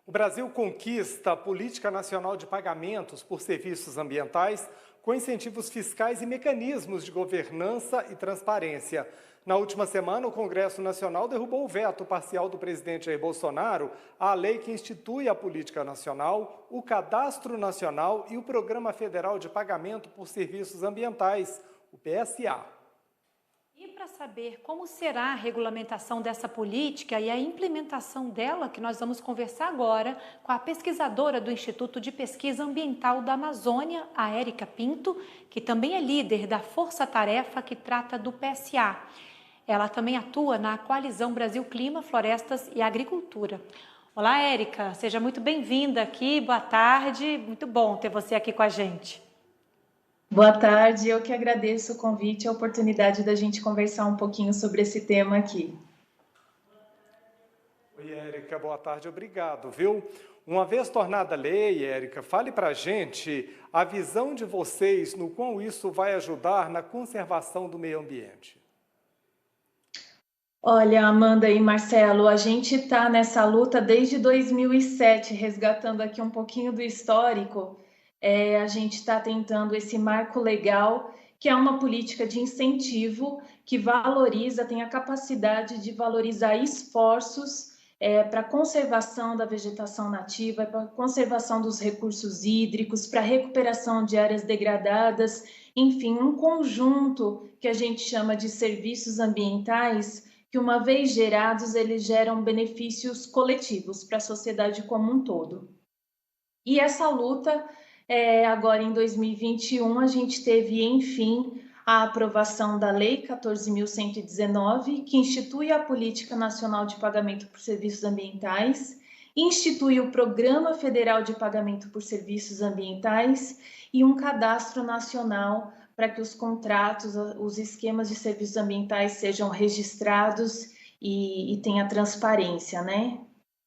O Brasil conquista a Política Nacional de Pagamentos por Serviços Ambientais com incentivos fiscais e mecanismos de governança e transparência. Na última semana, o Congresso Nacional derrubou o veto parcial do presidente Jair Bolsonaro à lei que institui a Política Nacional, o Cadastro Nacional e o Programa Federal de Pagamento por Serviços Ambientais, o PSA. E para saber como será a regulamentação dessa política e a implementação dela, que nós vamos conversar agora com a pesquisadora do Instituto de Pesquisa Ambiental da Amazônia, a Érica Pinto, que também é líder da força-tarefa que trata do PSA. Ela também atua na Coalizão Brasil Clima, Florestas e Agricultura. Olá, Érica, seja muito bem-vinda aqui, boa tarde, muito bom ter você aqui com a gente. Boa tarde, eu que agradeço o convite e a oportunidade da gente conversar um pouquinho sobre esse tema aqui. Oi, Érica, boa tarde, obrigado, viu? Uma vez tornada lei, Érica, fale para a gente a visão de vocês no quão isso vai ajudar na conservação do meio ambiente. Olha, Amanda e Marcelo, a gente está nessa luta desde 2007, resgatando aqui um pouquinho do histórico. A gente está tentando esse marco legal, que é uma política de incentivo que valoriza, tem a capacidade de valorizar esforços para a conservação da vegetação nativa, para a conservação dos recursos hídricos, para a recuperação de áreas degradadas, enfim, um conjunto que a gente chama de serviços ambientais, que uma vez gerados, eles geram benefícios coletivos para a sociedade como um todo. E essa luta, agora em 2021, a gente teve, enfim, a aprovação da Lei 14.119, que institui a Política Nacional de Pagamento por Serviços Ambientais, institui o Programa Federal de Pagamento por Serviços Ambientais e um cadastro nacional para que os contratos, os esquemas de serviços ambientais sejam registrados e tenha transparência, né?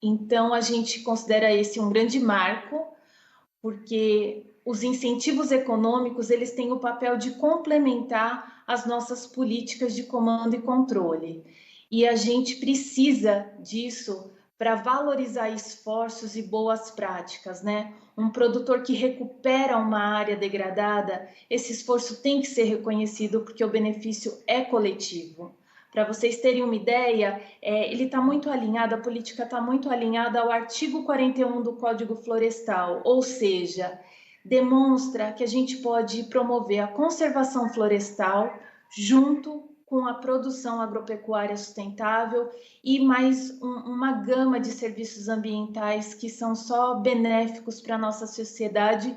Então, a gente considera esse um grande marco, porque os incentivos econômicos, eles têm o papel de complementar as nossas políticas de comando e controle. E a gente precisa disso para valorizar esforços e boas práticas, né? Um produtor que recupera uma área degradada, esse esforço tem que ser reconhecido porque o benefício é coletivo. Para vocês terem uma ideia, ele está muito alinhado, a política está muito alinhada ao artigo 41 do Código Florestal, ou seja, demonstra que a gente pode promover a conservação florestal junto com a produção agropecuária sustentável e mais uma gama de serviços ambientais que são só benéficos para a nossa sociedade,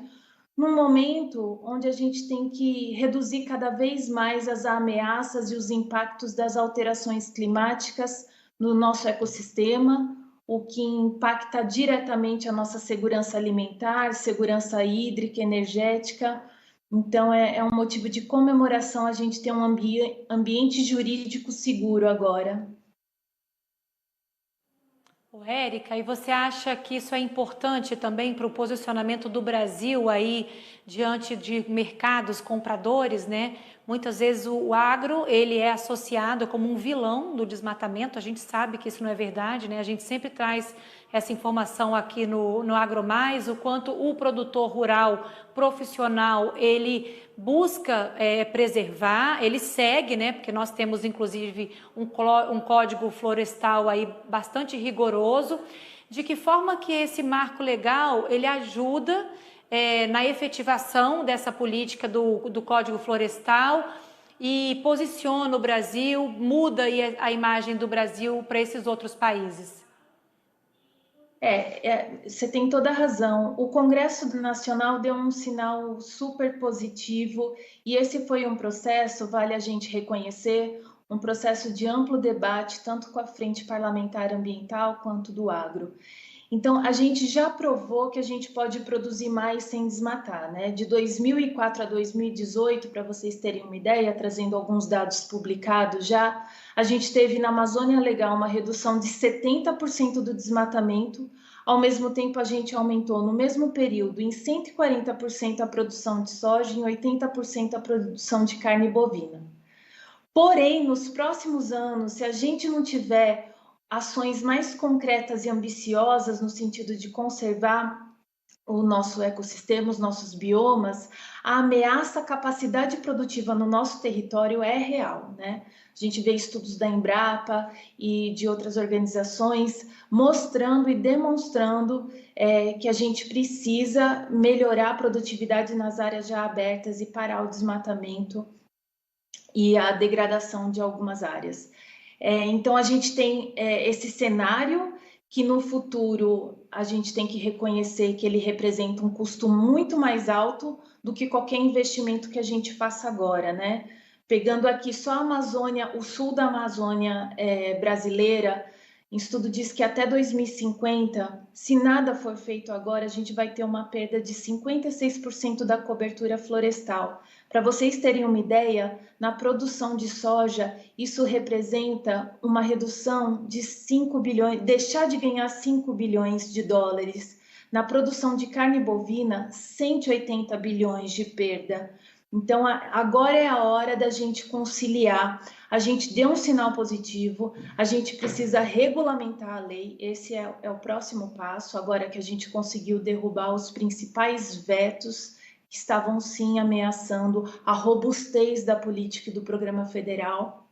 num momento onde a gente tem que reduzir cada vez mais as ameaças e os impactos das alterações climáticas no nosso ecossistema, o que impacta diretamente a nossa segurança alimentar, segurança hídrica, energética. Então, é um motivo de comemoração a gente ter um ambiente jurídico seguro agora. Érica, e você acha que isso é importante também para o posicionamento do Brasil aí diante de mercados compradores, né? Muitas vezes o agro, ele é associado como um vilão do desmatamento, a gente sabe que isso não é verdade, né? A gente sempre traz essa informação aqui no Agro Mais, o quanto o produtor rural profissional, ele busca preservar, ele segue, né? Porque nós temos inclusive um código florestal aí bastante rigoroso. De que forma que esse marco legal, ele ajuda na efetivação dessa política do Código Florestal e posiciona o Brasil, muda a imagem do Brasil para esses outros países? Você tem toda a razão. O Congresso Nacional deu um sinal super positivo e esse foi um processo, vale a gente reconhecer, um processo de amplo debate, tanto com a Frente Parlamentar Ambiental quanto do agro. Então, a gente já provou que a gente pode produzir mais sem desmatar, né? De 2004 a 2018, para vocês terem uma ideia, trazendo alguns dados publicados já, a gente teve na Amazônia Legal uma redução de 70% do desmatamento, ao mesmo tempo a gente aumentou no mesmo período em 140% a produção de soja e em 80% a produção de carne bovina. Porém, nos próximos anos, se a gente não tiver ações mais concretas e ambiciosas no sentido de conservar o nosso ecossistema, os nossos biomas, a ameaça à capacidade produtiva no nosso território é real, né? A gente vê estudos da Embrapa e de outras organizações mostrando e demonstrando que a gente precisa melhorar a produtividade nas áreas já abertas e parar o desmatamento e a degradação de algumas áreas. Então, a gente tem esse cenário que no futuro a gente tem que reconhecer que ele representa um custo muito mais alto do que qualquer investimento que a gente faça agora, né? Pegando aqui só a Amazônia, o sul da Amazônia brasileira, estudo diz que até 2050, se nada for feito agora, a gente vai ter uma perda de 56% da cobertura florestal. Para vocês terem uma ideia, na produção de soja, isso representa uma redução de 5 bilhões, deixar de ganhar 5 bilhões de dólares. Na produção de carne bovina, 180 bilhões de perda. Então, agora é a hora da gente conciliar. A gente deu um sinal positivo, a gente precisa regulamentar a lei, esse é o próximo passo, agora que a gente conseguiu derrubar os principais vetos que estavam sim ameaçando a robustez da política e do programa federal.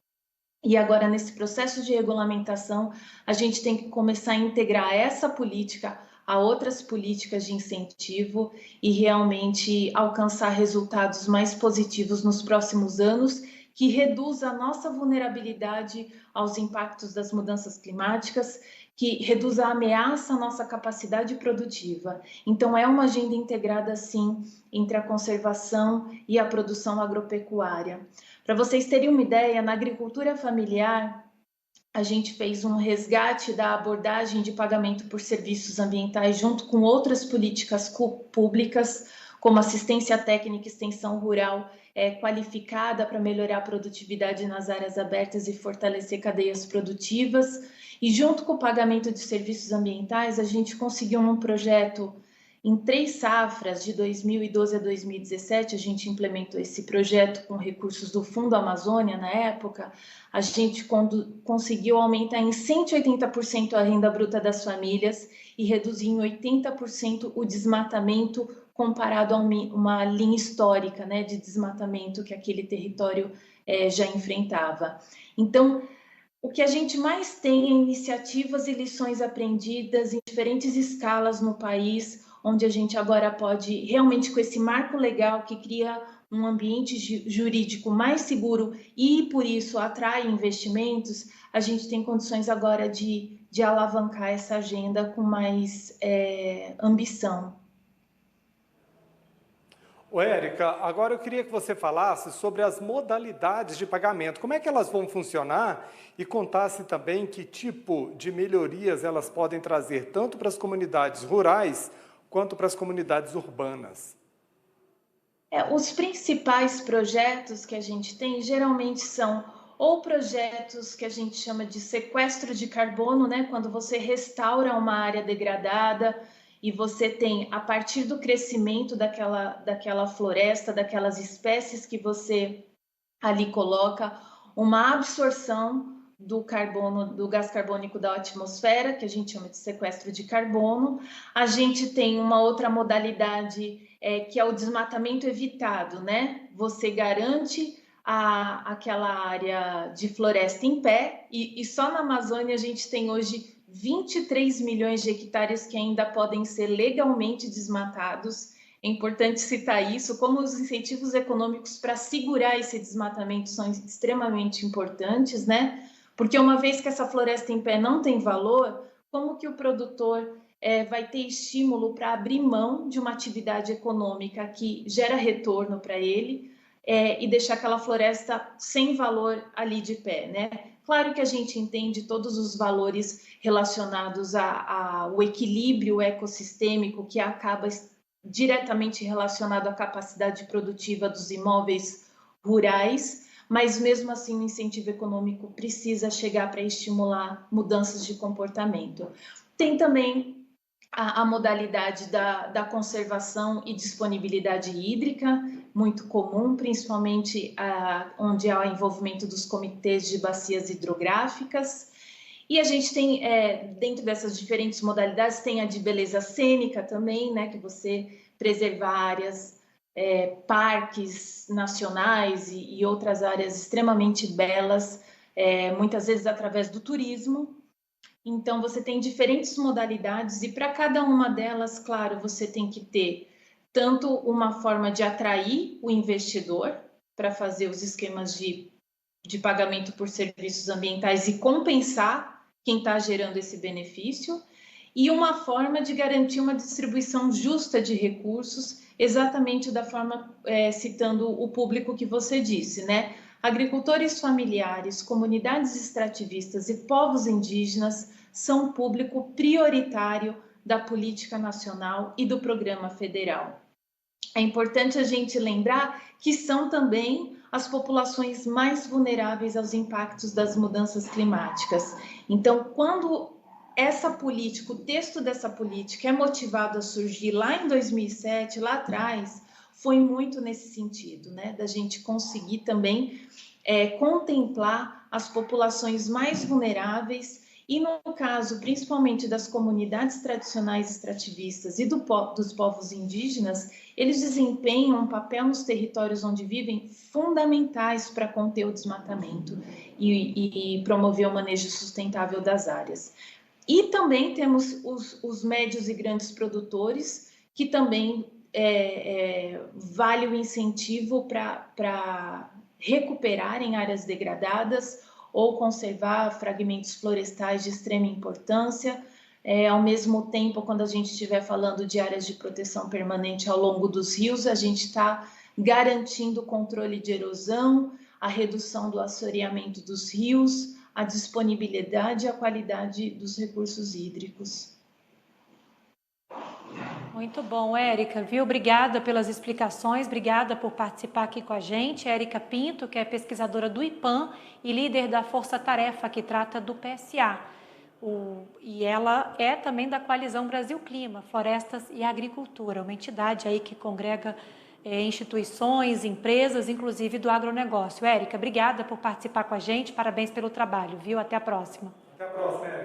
E agora, nesse processo de regulamentação, a gente tem que começar a integrar essa política a outras políticas de incentivo e realmente alcançar resultados mais positivos nos próximos anos, que reduza a nossa vulnerabilidade aos impactos das mudanças climáticas, que reduza a ameaça à nossa capacidade produtiva. Então, é uma agenda integrada, sim, entre a conservação e a produção agropecuária. Para vocês terem uma ideia, na agricultura familiar, a gente fez um resgate da abordagem de pagamento por serviços ambientais junto com outras políticas públicas, como assistência técnica e extensão rural qualificada para melhorar a produtividade nas áreas abertas e fortalecer cadeias produtivas. E junto com o pagamento de serviços ambientais, a gente conseguiu um projeto em 3 safras, de 2012 a 2017, a gente implementou esse projeto com recursos do Fundo Amazônia na época. A gente conseguiu aumentar em 180% a renda bruta das famílias e reduzir em 80% o desmatamento comparado a uma linha histórica, né, de desmatamento que aquele território já enfrentava. Então, o que a gente mais tem é iniciativas e lições aprendidas em diferentes escalas no país, onde a gente agora pode, realmente com esse marco legal que cria um ambiente jurídico mais seguro e, por isso, atrai investimentos, a gente tem condições agora de alavancar essa agenda com mais ambição. Ô, Érica, agora eu queria que você falasse sobre as modalidades de pagamento. Como é que elas vão funcionar e contasse também que tipo de melhorias elas podem trazer tanto para as comunidades rurais quanto para as comunidades urbanas. Os principais projetos que a gente tem geralmente são ou projetos que a gente chama de sequestro de carbono, né? Quando você restaura uma área degradada e você tem, a partir do crescimento daquela floresta, daquelas espécies que você ali coloca, uma absorção do carbono, do gás carbônico da atmosfera, que a gente chama de sequestro de carbono. A gente tem uma outra modalidade que é o desmatamento evitado, né? Você garante aquela área de floresta em pé e só na Amazônia a gente tem hoje 23 milhões de hectares que ainda podem ser legalmente desmatados. É importante citar isso, como os incentivos econômicos para segurar esse desmatamento são extremamente importantes, né? Porque uma vez que essa floresta em pé não tem valor, como que o produtor vai ter estímulo para abrir mão de uma atividade econômica que gera retorno para ele e deixar aquela floresta sem valor ali de pé, né? Claro que a gente entende todos os valores relacionados ao equilíbrio ecossistêmico que acaba diretamente relacionado à capacidade produtiva dos imóveis rurais, mas mesmo assim o incentivo econômico precisa chegar para estimular mudanças de comportamento. Tem também a modalidade da conservação e disponibilidade hídrica, muito comum, principalmente onde há o envolvimento dos comitês de bacias hidrográficas. E a gente tem, dentro dessas diferentes modalidades, tem a de beleza cênica também, né, que você preserva áreas, parques nacionais e outras áreas extremamente belas, muitas vezes através do turismo. Então, você tem diferentes modalidades e para cada uma delas, claro, você tem que ter tanto uma forma de atrair o investidor para fazer os esquemas de pagamento por serviços ambientais e compensar quem está gerando esse benefício, e uma forma de garantir uma distribuição justa de recursos, exatamente da forma, citando o público que você disse, né? Agricultores familiares, comunidades extrativistas e povos indígenas são público prioritário da política nacional e do programa federal. É importante a gente lembrar que são também as populações mais vulneráveis aos impactos das mudanças climáticas. Então, quando essa política, o texto dessa política é motivado a surgir lá em 2007, lá atrás, foi muito nesse sentido, né? Da gente conseguir também contemplar as populações mais vulneráveis e, no caso, principalmente das comunidades tradicionais extrativistas e dos povos indígenas, eles desempenham um papel nos territórios onde vivem fundamentais para conter o desmatamento e promover o manejo sustentável das áreas. E também temos os médios e grandes produtores, que também vale o incentivo para recuperarem áreas degradadas ou conservar fragmentos florestais de extrema importância. Ao mesmo tempo, quando a gente estiver falando de áreas de proteção permanente ao longo dos rios, a gente está garantindo o controle de erosão, a redução do assoreamento dos rios, a disponibilidade e a qualidade dos recursos hídricos. Muito bom, Érica, viu? Obrigada pelas explicações, obrigada por participar aqui com a gente. Érica Pinto, que é pesquisadora do IPAM e líder da Força Tarefa, que trata do PSA. E ela é também da Coalizão Brasil Clima, Florestas e Agricultura, uma entidade aí que congrega instituições, empresas, inclusive do agronegócio. Érica, obrigada por participar com a gente, parabéns pelo trabalho, viu? Até a próxima. Até a próxima, Érica.